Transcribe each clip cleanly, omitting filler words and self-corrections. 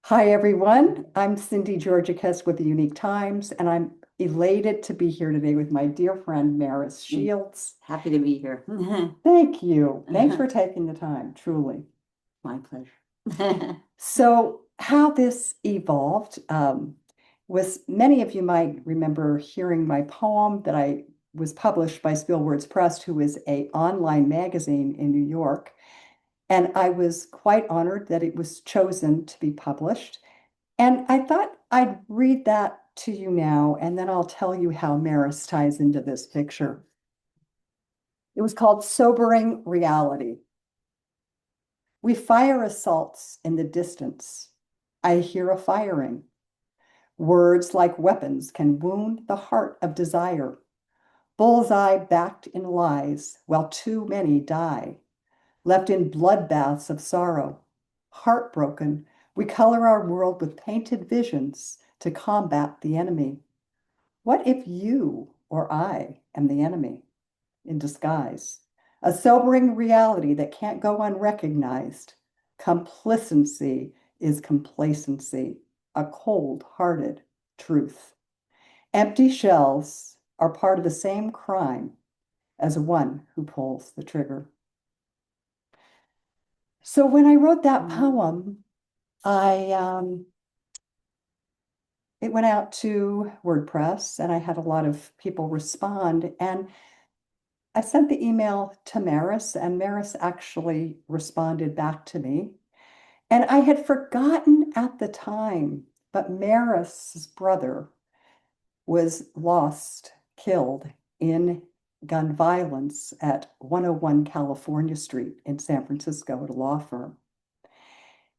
Hi, everyone. I'm Cindy Georgicus with the Unique Times, and I'm elated to be here today with my dear friend Maris Shields. Happy to be here. Thank you. Thanks for taking the time, truly. My pleasure. So, how this evolved was many of you might remember hearing my poem that I was published by Spill Words Press, who is an online magazine in New York. And I was quite honored that it was chosen to be published. And I thought I'd read that to you now, and then I'll tell you how Maris ties into this picture. It was called Sobering Reality. We fire assaults in the distance. I hear a firing. Words like weapons can wound the heart of desire. Bullseye backed in lies while too many die. Left in bloodbaths of sorrow. Heartbroken, we color our world with painted visions to combat the enemy. What if you or I am the enemy in disguise? A sobering reality that can't go unrecognized. Complacency is complacency, a cold-hearted truth. Empty shells are part of the same crime as one who pulls the trigger. So when I wrote that poem, I it went out to WordPress and I had a lot of people respond. And I sent the email to Maris, and Maris actually responded back to me. And I had forgotten at the time, but Maris's brother was lost, killed in gun violence at 101 California Street in San Francisco at a law firm.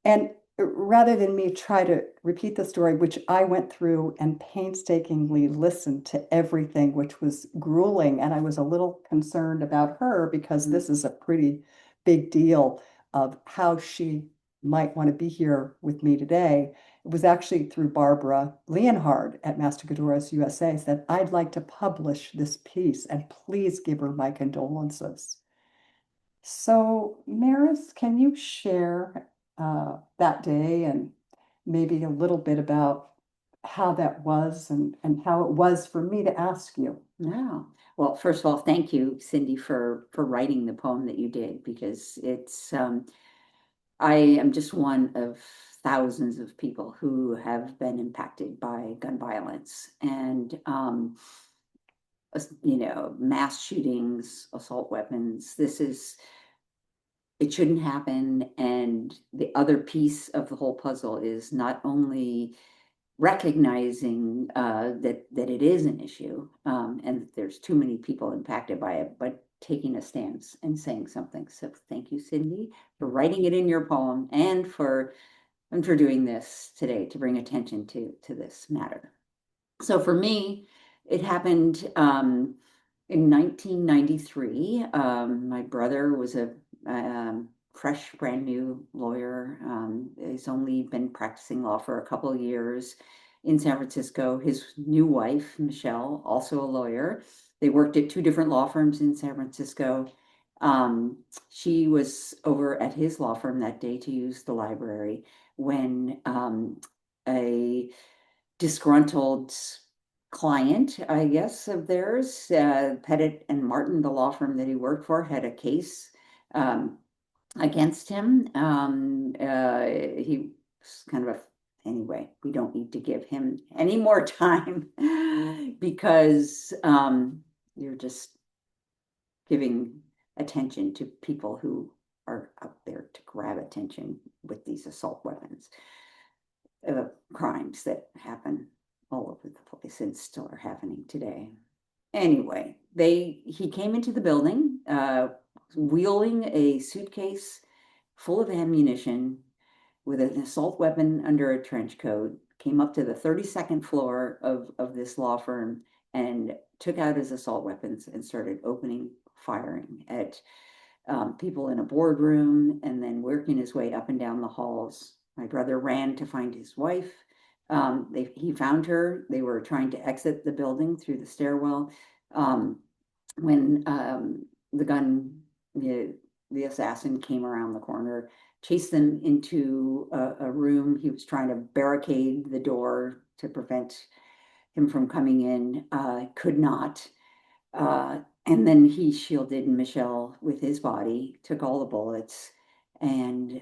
And rather than me try to repeat the story, which I went through and painstakingly listened to everything, which was grueling, and I was a little concerned about her because this is a pretty big deal of how she might want to be here with me today. It was actually through Barbara Leonhard at Mastigadores USA said, I'd like to publish this piece and please give her my condolences. So, Maris, can you share that day and maybe a little bit about how that was and how it was for me to ask you? Yeah. Well, first of all, thank you, Cindy, for writing the poem that you did, because I am just one of thousands of people who have been impacted by gun violence and mass shootings, assault weapons. It shouldn't happen. And the other piece of the whole puzzle is not only recognizing that it is an issue, and that there's too many people impacted by it, but taking a stance and saying something. So thank you, Cindy, for writing it in your poem and for doing this today to bring attention to this matter. So for me, it happened in 1993. My brother was a fresh, brand new lawyer. He's only been practicing law for a couple of years in San Francisco. His new wife, Michele, also a lawyer. They worked at two different law firms in San Francisco. She was over at his law firm that day to use the library when a disgruntled client, I guess, of theirs, Pettit and Martin, the law firm that he worked for, had a case um, against him. He was kind of a, anyway, we don't need to give him any more time because you're just giving attention to people who are out there to grab attention with these assault weapons, crimes that happen all over the place and still are happening today. Anyway, he came into the building wheeling a suitcase full of ammunition with an assault weapon under a trench coat, came up to the 32nd floor of this law firm and took out his assault weapons and started opening firing at people in a boardroom and then working his way up and down the halls. My brother ran to find his wife. He found her. They were trying to exit the building through the stairwell when the gun the assassin came around the corner, chased them into a room. He was trying to barricade the door to prevent him from coming in, could not. And then he shielded Michelle with his body, took all the bullets, and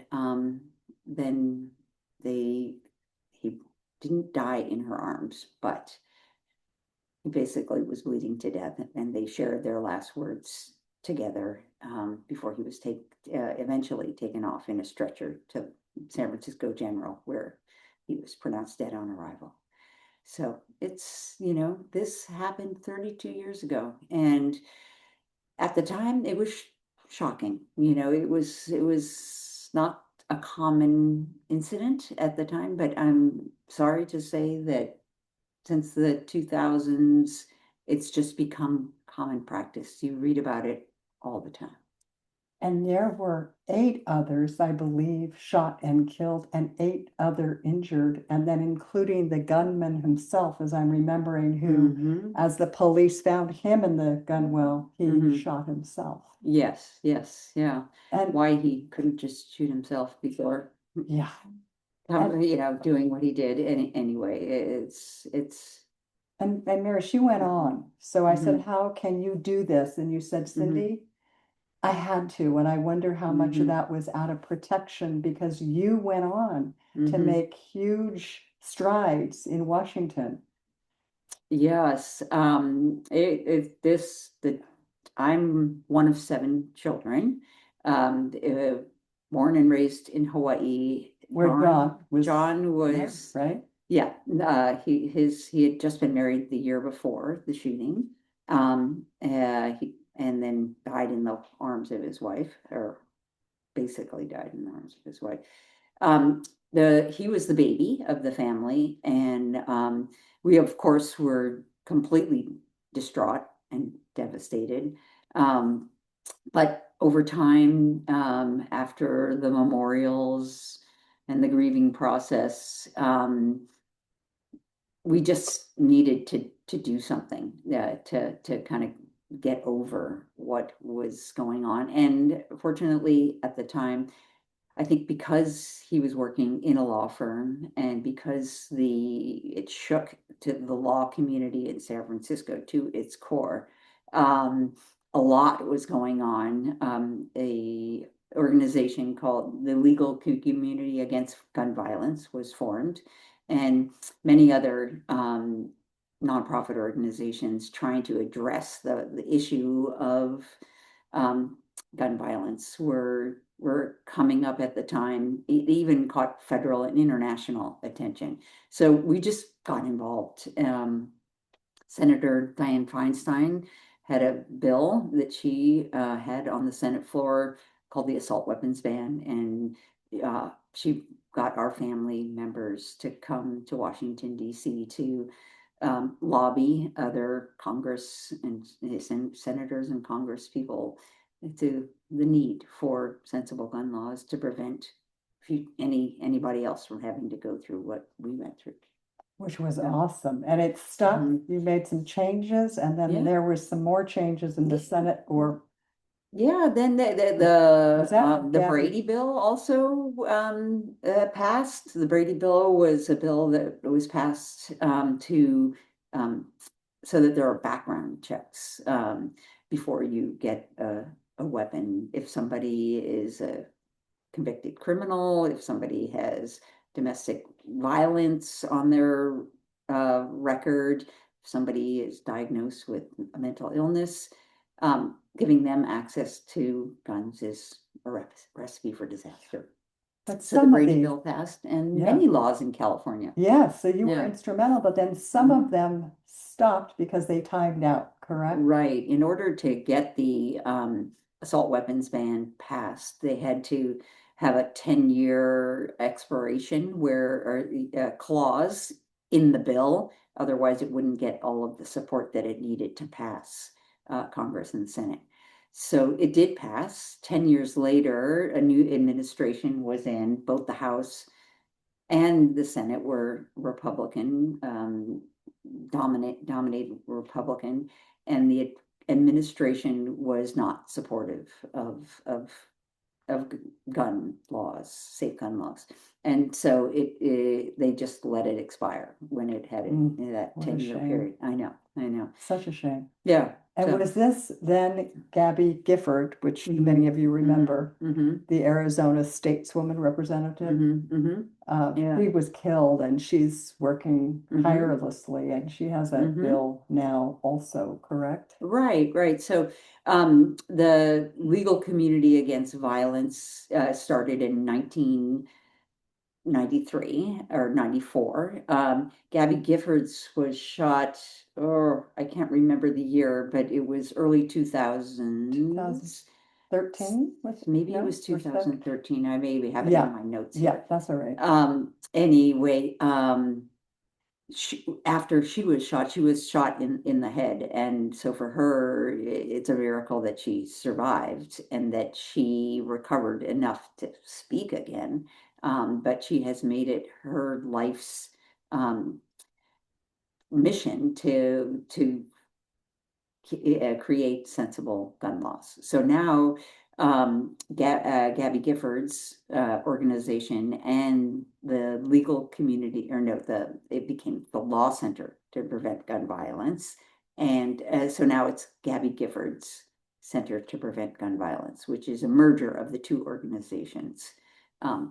then they he didn't die in her arms, but he basically was bleeding to death, and they shared their last words together before he was eventually taken off in a stretcher to San Francisco General, where he was pronounced dead on arrival. So it's, this happened 32 years ago. And at the time it was shocking. It was not a common incident at the time, but I'm sorry to say that since the 2000s, it's just become common practice. You read about it all the time. And there were 8 others, I believe, shot and killed, and 8 other injured, and then including the gunman himself, as I'm remembering, who, Mm-hmm. as the police found him in the gun well, he Mm-hmm. shot himself. Yes, yes, yeah. And Why he couldn't just shoot himself before, yeah, and doing what he did anyway. and Mary, she went on. So I said, Mm-hmm. "How can you do this?" And you said, Mm-hmm. "Cindy, I had to." And I wonder how much of Mm-hmm. that was out of protection because you went on to Mm-hmm. make huge strides in Washington. Yes, I'm one of 7 children, born and raised in Hawaii. Where John was John there, was, right? yeah, he had just been married the year before the shooting, and then died in the arms of his wife, or basically died in the arms of his wife. Um, he was the baby of the family, and we of course were completely distraught and devastated. Um, but over time, after the memorials and the grieving process, we just needed to do something, to kind of get over what was going on. And fortunately, at the time, I think because he was working in a law firm, and because it shook to the law community in San Francisco to its core, a lot was going on. A organization called the Legal Community Against Gun Violence was formed, and many other nonprofit organizations trying to address the issue of um, gun violence were coming up at the time. It even caught federal and international attention. So we just got involved. Senator Dianne Feinstein had a bill that she had on the Senate floor called the assault weapons ban, and she got our family members to come to Washington, D.C. to lobby other Congress and senators and Congress people to the need for sensible gun laws to prevent anybody else from having to go through what we went through. Which was Yeah. awesome. And it stuck. Mhm. You made some changes, and then Yeah. there was some more changes in the Senate, or Yeah, then was that with the Gabby? Brady bill also passed. The Brady bill was a bill that was passed to um, so that there are background checks before you get a weapon. If somebody is a convicted criminal, if somebody has domestic violence on their record, if somebody is diagnosed with a mental illness, giving them access to guns is a recipe for disaster. But So the some of Brady these, bill passed, and yeah, many laws in California. yeah. So you were Yeah. instrumental, but then some of Mhm. them stopped because they timed out, correct? Right. In order to get the assault weapons ban passed, they had to have a 10-year expiration or a clause in the bill. Otherwise, it wouldn't get all of the support that it needed to pass Congress and Senate. So it did pass. 10 years later, a new administration was in. Both the House and the Senate were Republican, dominated Republican, and the administration was not supportive of of gun laws, safe gun laws. And so they just let it expire when it had in that What a 10-year shame. period. I know. Such a shame. Yeah. And So was this then Gabby Gifford, which many mhm, of you remember, mhm, the Arizona stateswoman representative? mhm, mhm. Yeah. She was killed and she's working Mhm, tirelessly, and she has a mhm. bill now also, correct? Right, right. So the legal community against violence started in 1993 or 94. Gabby Giffords was shot, or I can't remember the year, but it was early 2000s. 2013 was, Maybe it no, was or so? 2013. I maybe have it in Yeah, my notes yeah, here. that's all right. Anyway, after she was shot in the head, and so for her, it's a miracle that she survived and that she recovered enough to speak again. But she has made it her life's um, mission to create sensible gun laws. So now, Gabby Gifford's organization and the legal community, or no, it became the Law Center to Prevent Gun Violence, and so now it's Gabby Gifford's Center to Prevent Gun Violence, which is a merger of the two organizations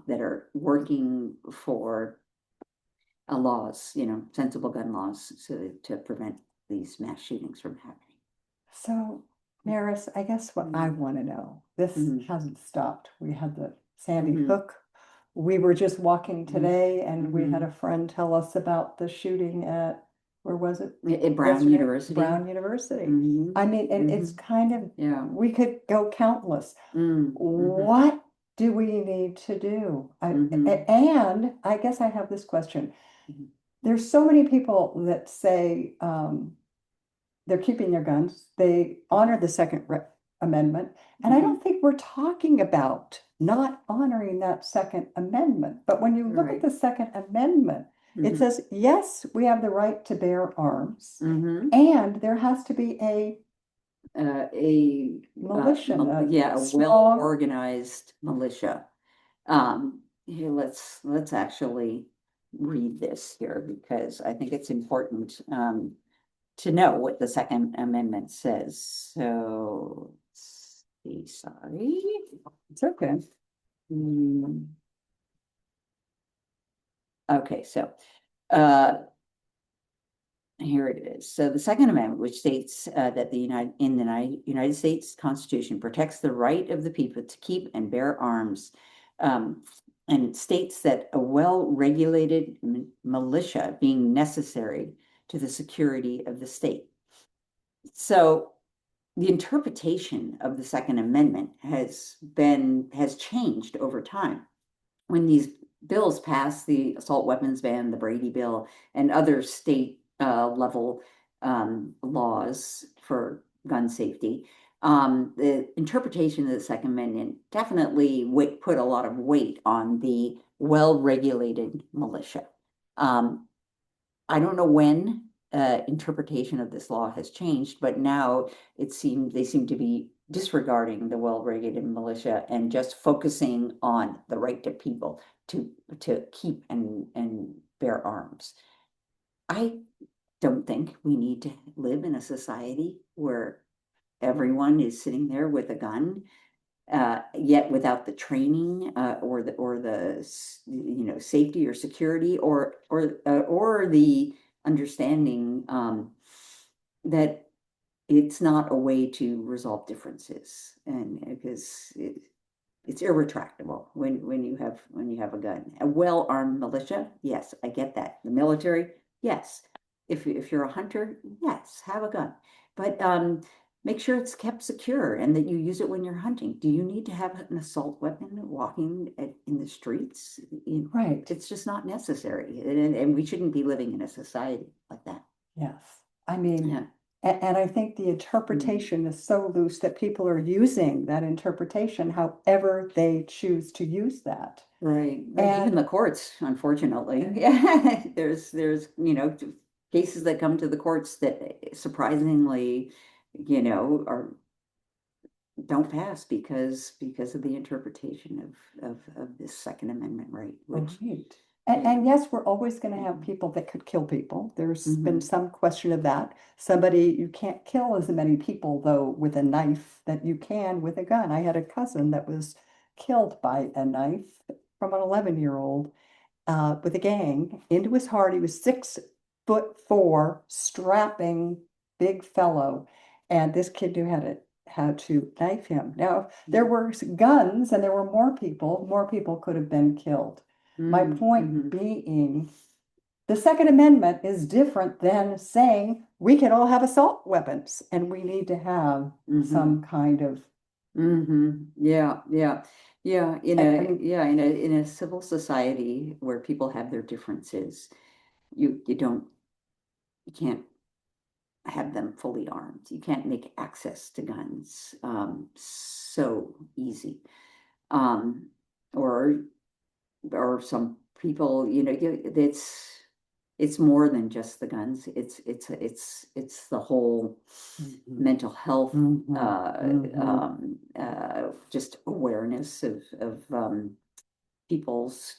that are working for laws, sensible gun laws, so to prevent these mass shootings from happening. So, Maris, I guess what I Mhm, want to know, this mhm, hasn't stopped. We had the Sandy mhm, Hook. We were just walking mhm, today and we had mhm. a friend tell us about the shooting at, where was it At Brown yesterday? University. Brown University. Mhm, I mean, and it's mhm. kind of, Yeah. we could go countless. Mhm, What do we need to do? mhm, And I guess I have this question. mhm, There's so many people that say, they're keeping their guns. They honor the Second Amendment. And I mhm. don't think we're talking about not honoring that Second Amendment. But when you look at Right. the Second Amendment, it Mhm, says, yes, we have the right to bear arms, mhm. and there has to be a A militia, a yeah, a strong, well-organized militia. Here, let's actually read this here because I think it's important to know what the Second Amendment says. So, let's see, sorry. it's okay. Hmm. Okay, so uh, here it is. So the Second Amendment, which states that the United States Constitution protects the right of the people to keep and bear arms, um, and it states that a well-regulated militia being necessary to the security of the state. So the interpretation of the Second Amendment has changed over time. When these bills passed, the assault weapons ban, the Brady Bill, and other state level laws for gun safety, the interpretation of the Second Amendment definitely put a lot of weight on the well-regulated militia. Um, I don't know when interpretation of this law has changed, but now they seem to be disregarding the well-regulated militia and just focusing on the right to people to keep and bear arms. I don't think we need to live in a society where everyone is sitting there with a gun, yet without the training or the safety or security or the understanding that it's not a way to resolve differences, and because it's irretractable when you have a gun. A well-armed militia, yes, I get that. The military, yes. If you're a hunter, yes, have a gun. But make sure it's kept secure and that you use it when you're hunting. Do you need to have an assault weapon walking in the streets? Right. It's just not necessary. And we shouldn't be living in a society like that. Yes. I mean, Yeah. and I think the Mm. interpretation is so loose that people are using that interpretation however they choose to use that. Right, right. Even And the courts, unfortunately. Yeah, there's cases that come to the courts that surprisingly, are don't pass because of the interpretation of this Second Amendment right, which Right. yeah. And yes, we're always going to have people that could kill people. There's been Mhm. some question of that. Somebody, you can't kill as many people, though, with a knife that you can with a gun. I had a cousin that was killed by a knife from an 11-year-old with a gang into his heart. He was 6'4", strapping big fellow, and this kid knew how to knife him. Now, there were guns and there were more people could have been killed. My point Mhm. being, the Second Amendment is different than saying we can all have assault weapons and we need to have Mhm. some kind of, Yeah, yeah, yeah. I mean, In a civil society where people have their differences, you don't you can't have them fully armed. You can't make access to guns so easy. Um, or some people, it's more than just the guns. It's the whole mhm, mental health, mhm, mhm. just awareness of people's.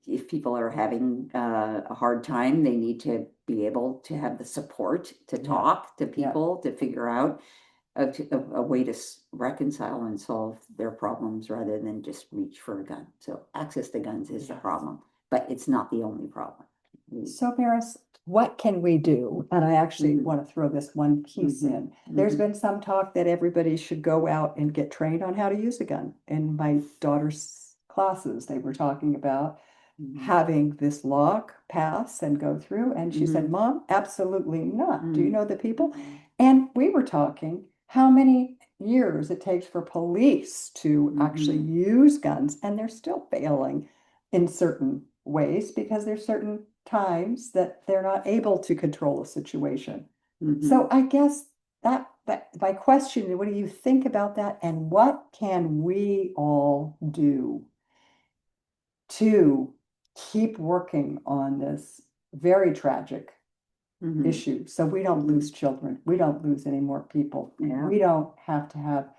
If people are having a hard time, they need to be able to have the support to Yeah, talk to yeah, people to figure out a way to reconcile and solve their problems rather than just reach for a gun. So access to guns is the yes. problem, but it's not the only problem. So, Maris, what can we do? And I actually Mhm. want to throw this one piece Mhm. in. There's Mhm. been some talk that everybody should go out and get trained on how to use a gun. In my daughter's classes, they were talking about Mhm. having this law pass and go through. And she said, Mhm. Mom, absolutely not. Do you Mhm. know the people? And we were talking how many years it takes for police to actually Mhm. use guns, and they're still failing in certain ways because there's certain times that they're not able to control a situation. So Mhm. I guess that my question is, what do you think about that? And what can we all do to keep working on this very tragic Mhm. issue so we don't lose Mhm. children, we don't lose any more people, Yeah. we don't have to have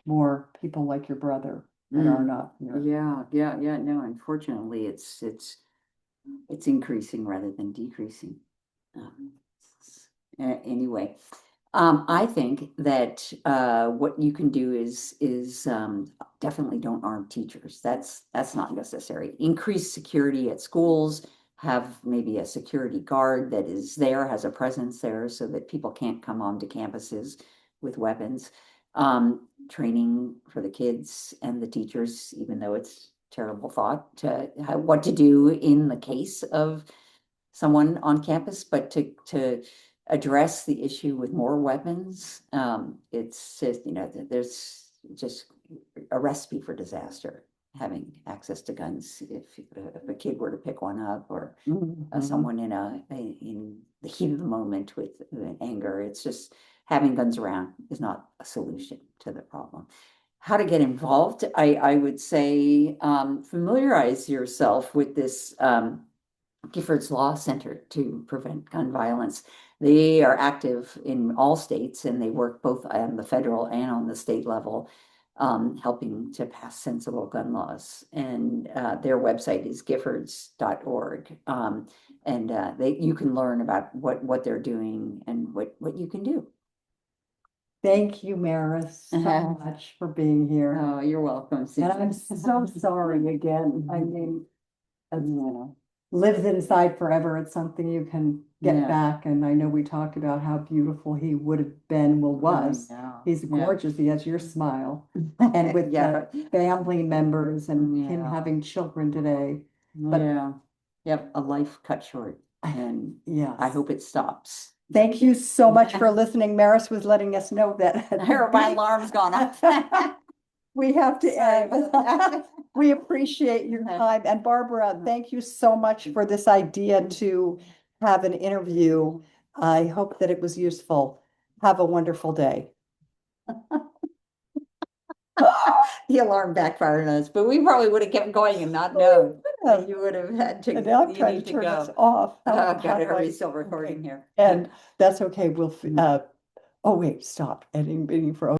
more people like your brother that are Mm. not here. Yeah. Yeah. Yeah. No, unfortunately, it's increasing rather than decreasing. Um, anyway, I think that what you can do is definitely don't arm teachers. That's not necessary. Increase security at schools. Have maybe a security guard that is there, has a presence there, so that people can't come onto campuses with weapons. Training for the kids and the teachers, even though it's a terrible thought to what to do in the case of someone on campus, but to address the issue with more weapons, it's just, there's just a recipe for disaster having access to guns if a kid were to pick one up or Mhm. someone in the heat of the moment with anger. It's just having guns around is not a solution to the problem. How to get involved? I would say familiarize yourself with this Gifford's Law Center to prevent gun violence. They are active in all states and they work both on the federal and on the state level, helping to pass sensible gun laws. And their website is giffords.org. And you can learn about what they're doing and what you can do. Thank you, Maris, so much for being here. Oh, you're welcome, And Susan. I'm so sorry again. I mean, it's Yeah, lives inside forever. It's something you can get yeah, back. And I know we talked about how beautiful he would have been, well, I was. know. He's Yeah. gorgeous. He has your smile. And with Yeah, the family members and him yeah. having children today. But Yeah. Yep. A life cut short. And I yes. hope it stops. Thank you so much for listening. Maris was letting us know that I heard my alarm's gone off. we have to Sorry end. about that. We appreciate your time. And Barbara, thank you so much for this idea to have an interview. I hope that it was useful. Have a wonderful day. The alarm backfired on us, but we probably would have kept going and not known. You would have had to, And now I'm you trying to need to turn this go. off. Oh, How gotta do hurry, I? still recording Okay. here. And that's okay. We'll, oh wait, stop. Editing for